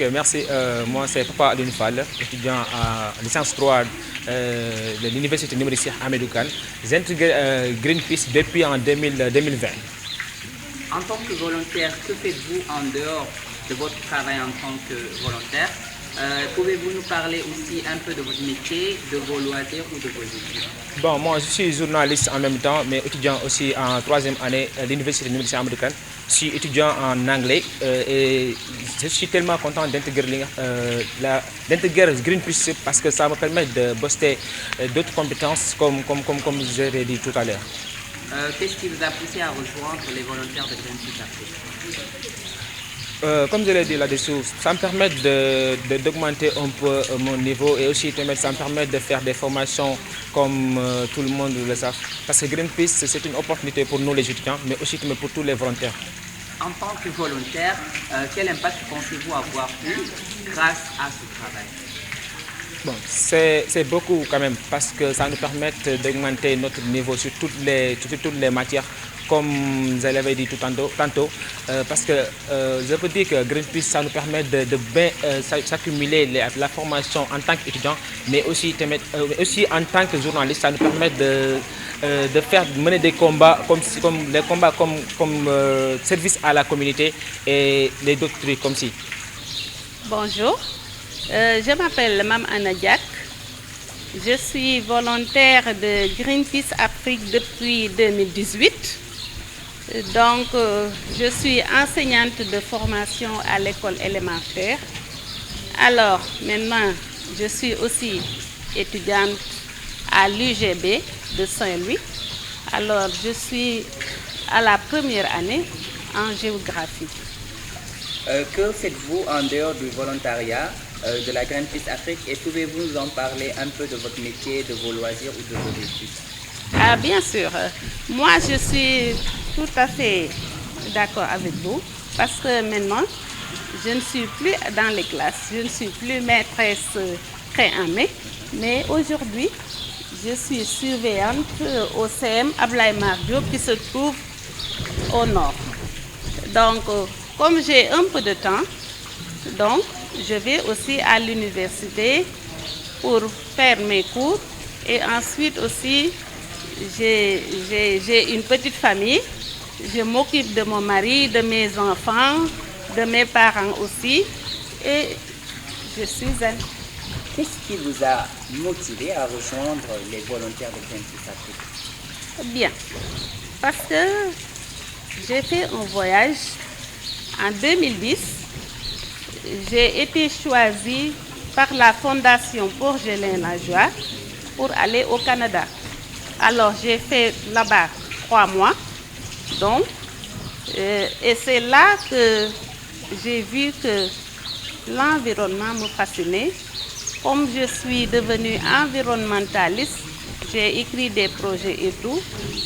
Ok, merci. Moi, c'est Papa Aline Fall, étudiant à licence 3 de l'Université numérique Hamidou Kane. J'ai intégré Greenpeace depuis en 2020. En tant que volontaire, que faites-vous en dehors de votre travail en tant que volontaire? Pouvez-vous nous parler aussi un peu de votre métier, de vos loisirs ou de vos études? Bon, moi, je suis journaliste en même temps, mais étudiant aussi en troisième année à l'Université numérique Hamidou Kane. Je suis étudiant en anglais et je suis tellement content d'intégrer Greenpeace parce que ça me permet de booster d'autres compétences comme je l'ai dit tout à l'heure. Qu'est-ce qui vous a poussé à rejoindre les volontaires de Greenpeace Afrique? Comme je l'ai dit là-dessous, ça me permet d'augmenter un peu mon niveau et aussi ça me permet de faire des formations comme tout le monde le sait. Parce que Greenpeace, c'est une opportunité pour nous les étudiants, mais aussi pour tous les volontaires. En tant que volontaire, quel impact pensez-vous avoir eu grâce à ce travail? Bon, c'est beaucoup quand même parce que ça nous permet d'augmenter notre niveau sur toutes les matières, comme je l'avais dit tantôt parce que je peux dire que Greenpeace, ça nous permet de bien s'accumuler la formation en tant qu'étudiant, mais aussi en tant que journaliste, ça nous permet de mener des combats comme service à la communauté et les autres trucs comme ci. Bonjour. Je m'appelle Mme Anna Diak. Je suis volontaire de Greenpeace Afrique depuis 2018. Donc, je suis enseignante de formation à l'école élémentaire. Alors, maintenant, je suis aussi étudiante à l'UGB de Saint-Louis. Alors, je suis à la première année en géographie. Que faites-vous en dehors du volontariat de la Greenpeace Afrique et pouvez-vous nous en parler un peu de votre métier, de vos loisirs ou de vos études? Ah, bien sûr. Moi, je suis tout à fait d'accord avec vous parce que maintenant, je ne suis plus dans les classes, je ne suis plus maîtresse pré-armée, mais aujourd'hui, je suis surveillante au CM Ablaye Mar Diop qui se trouve au nord. Donc, comme j'ai un peu de temps, donc, je vais aussi à l'université pour faire mes cours et ensuite aussi j'ai une petite famille. Je m'occupe de mon mari, de mes enfants, de mes parents aussi et je suis zen. Qu'est-ce qui vous a motivé à rejoindre les volontaires de Greenpeace Afrique? Bien, parce que j'ai fait un voyage en 2010. J'ai été choisie par la Fondation Bourgelin Lajoie pour aller au Canada. Alors j'ai fait là-bas 3 mois. Donc, et c'est là que j'ai vu que l'environnement me fascinait. Comme je suis devenue environnementaliste, j'ai écrit des projets et tout.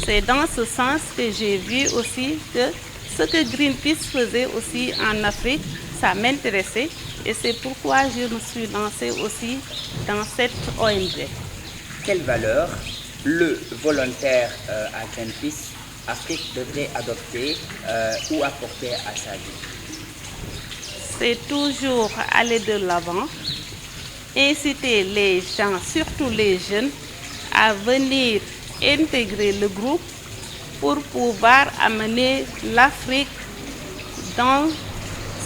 C'est dans ce sens que j'ai vu aussi que ce que Greenpeace faisait aussi en Afrique, ça m'intéressait et c'est pourquoi je me suis lancée aussi dans cette ONG. Quelle valeur le volontaire à Greenpeace Afrique devrait adopter ou apporter à sa vie? C'est toujours aller de l'avant, inciter les gens, surtout les jeunes, à venir intégrer le groupe pour pouvoir amener l'Afrique dans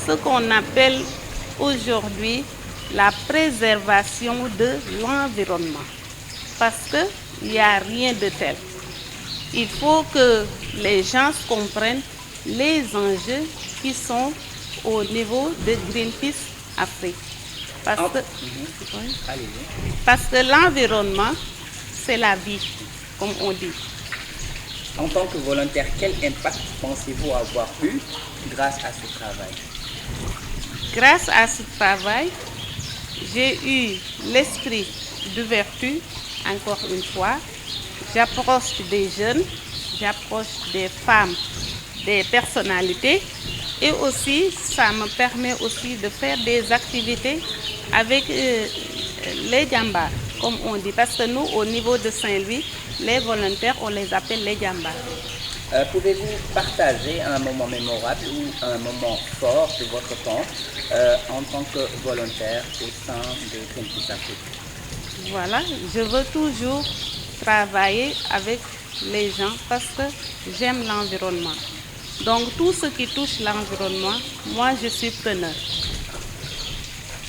ce qu'on appelle aujourd'hui la préservation de l'environnement. Parce qu'il n'y a rien de tel. Il faut que les gens comprennent les enjeux qui sont au niveau de Greenpeace Afrique. Parce que l'environnement, c'est la vie, comme on dit. En tant que volontaire, quel impact pensez-vous avoir eu grâce à ce travail? Grâce à ce travail, j'ai eu l'esprit d'ouverture, encore une fois. J'approche des jeunes, j'approche des femmes, des personnalités et aussi ça me permet aussi de faire des activités avec les djambas, comme on dit. Parce que nous, au niveau de Saint-Louis, les volontaires, on les appelle les djambas. Pouvez-vous partager un moment mémorable ou un moment fort de votre temps en tant que volontaire au sein de Greenpeace Afrique? Voilà, je veux toujours travailler avec les gens parce que j'aime l'environnement. Donc tout ce qui touche l'environnement, moi je suis preneur.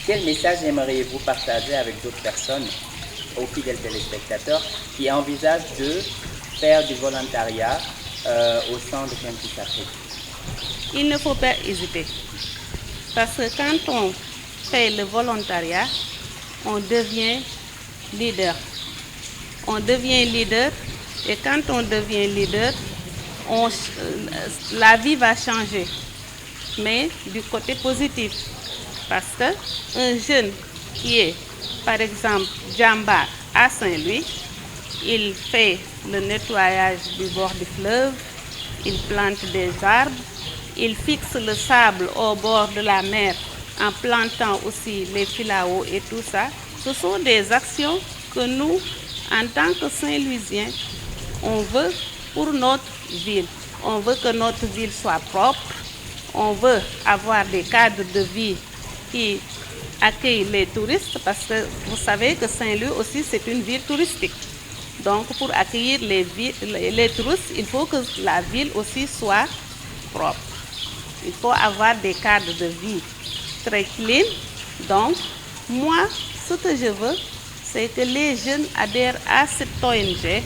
Quel message aimeriez-vous partager avec d'autres personnes, aux fidèles téléspectateurs, qui envisagent de faire du volontariat au sein de Greenpeace Afrique? Il ne faut pas hésiter. Parce que quand on fait le volontariat, on devient leader. On devient leader et quand on devient leader, la vie va changer. Mais du côté positif. Parce qu'un jeune qui est, par exemple, Djamba à Saint-Louis, il fait le nettoyage du bord du fleuve, il plante des arbres, il fixe le sable au bord de la mer en plantant aussi les filaos et tout ça. Ce sont des actions que nous, en tant que Saint-Louisiens, on veut pour notre ville. On veut que notre ville soit propre, on veut avoir des cadres de vie qui accueillent les touristes parce que vous savez que Saint-Louis aussi c'est une ville touristique. Donc pour accueillir les touristes, il faut que la ville aussi soit propre. Il faut avoir des cadres de vie très clean. Donc moi, ce que je veux, c'est que les jeunes adhèrent à cette ONG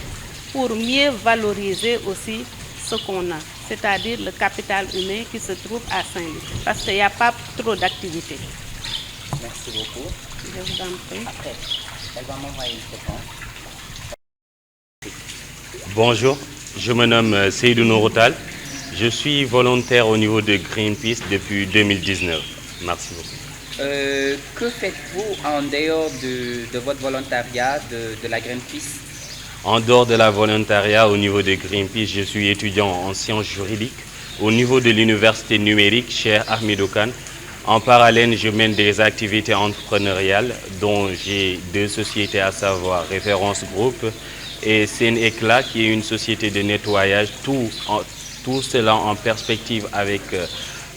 pour mieux valoriser aussi ce qu'on a, c'est-à-dire le capital humain qui se trouve à Saint-Louis, parce qu'il n'y a pas trop d'activités. Merci beaucoup. Je vous en prie. Après, elle va m'envoyer une séquence. Bonjour, je me nomme Seydou Nouroutal. Je suis volontaire au niveau de Greenpeace depuis 2019. Merci beaucoup. Que faites-vous en dehors de votre volontariat de la Greenpeace? En dehors de la volontariat au niveau de Greenpeace, je suis étudiant en sciences juridiques au niveau de l'université numérique chez Ahmedou Kane. En parallèle, je mène des activités entrepreneuriales dont j'ai deux sociétés, à savoir Référence Group et Sénéclat, qui est une société de nettoyage, tout cela en perspective avec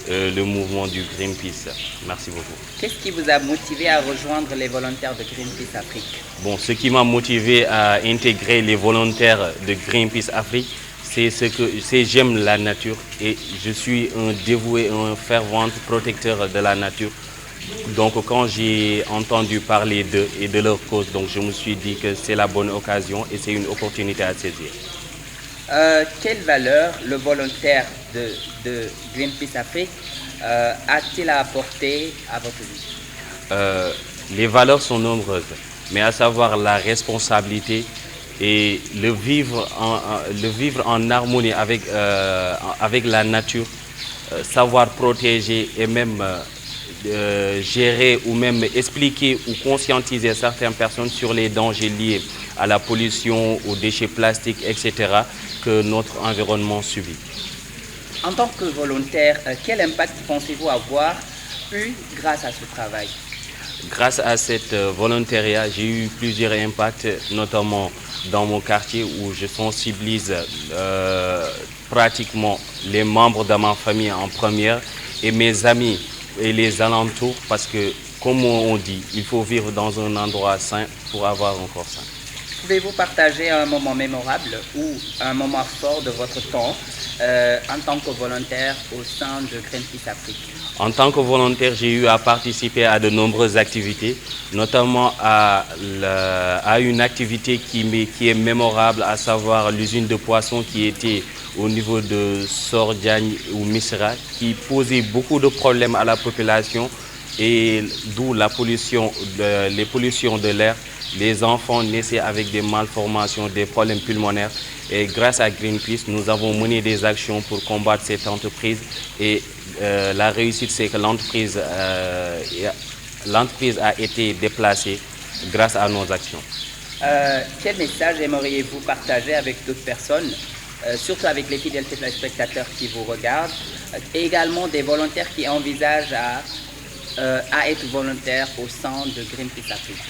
le mouvement du Greenpeace. Merci beaucoup. Qu'est-ce qui vous a motivé à rejoindre les volontaires de Greenpeace Afrique? Bon, ce qui m'a motivé à intégrer les volontaires de Greenpeace Afrique, c'est j'aime la nature et je suis un dévoué, un fervent protecteur de la nature. Donc quand j'ai entendu parler d'eux et de leur cause, donc je me suis dit que c'est la bonne occasion et c'est une opportunité à saisir. Quelle valeur le volontaire de Greenpeace Afrique a-t-il à apporter à votre vie? Les valeurs sont nombreuses, mais à savoir la responsabilité et le vivre en harmonie avec la nature, savoir protéger et même gérer ou même expliquer ou conscientiser certaines personnes sur les dangers liés à la pollution, aux déchets plastiques, etc. que notre environnement subit. En tant que volontaire, quel impact pensez-vous avoir eu grâce à ce travail? Grâce à cette volontariat, j'ai eu plusieurs impacts, notamment dans mon quartier où je sensibilise pratiquement les membres de ma famille en première et mes amis et les alentours parce que, comme on dit, il faut vivre dans un endroit sain pour avoir un corps sain. Pouvez-vous partager un moment mémorable ou un moment fort de votre temps en tant que volontaire au sein de Greenpeace Afrique? En tant que volontaire, j'ai eu à participer à de nombreuses activités, notamment à une activité qui est mémorable, à savoir l'usine de poissons qui était au niveau de Sordiagne ou Misra, qui posait beaucoup de problèmes à la population et d'où les pollutions de l'air. Les enfants naissaient avec des malformations, des problèmes pulmonaires. Et grâce à Greenpeace, nous avons mené des actions pour combattre cette entreprise. Et la réussite, c'est que l'entreprise a été déplacée grâce à nos actions. Quel message aimeriez-vous partager avec d'autres personnes, surtout avec les fidèles téléspectateurs qui vous regardent, et également des volontaires qui envisagent à être volontaires au sein de Greenpeace Afrique?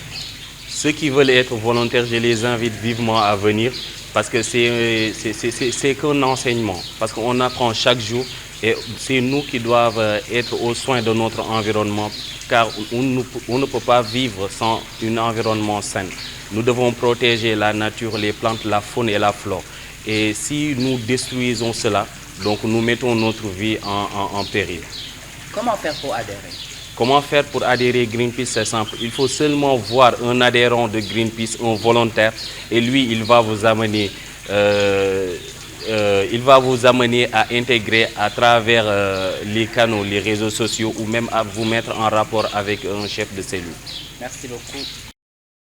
Ceux qui veulent être volontaires, je les invite vivement à venir parce que c'est qu'un enseignement, parce qu'on apprend chaque jour et c'est nous qui devons être au soin de notre environnement, car on ne peut pas vivre sans un environnement sain. Nous devons protéger la nature, les plantes, la faune et la flore. Et si nous détruisons cela, donc nous mettons notre vie en péril. Comment faire pour adhérer? Comment faire pour adhérer Greenpeace? C'est simple. Il faut seulement voir un adhérent de Greenpeace, un volontaire, et lui, il va vous amener à intégrer à travers les canaux, les réseaux sociaux, ou même à vous mettre en rapport avec un chef de cellule. Merci beaucoup.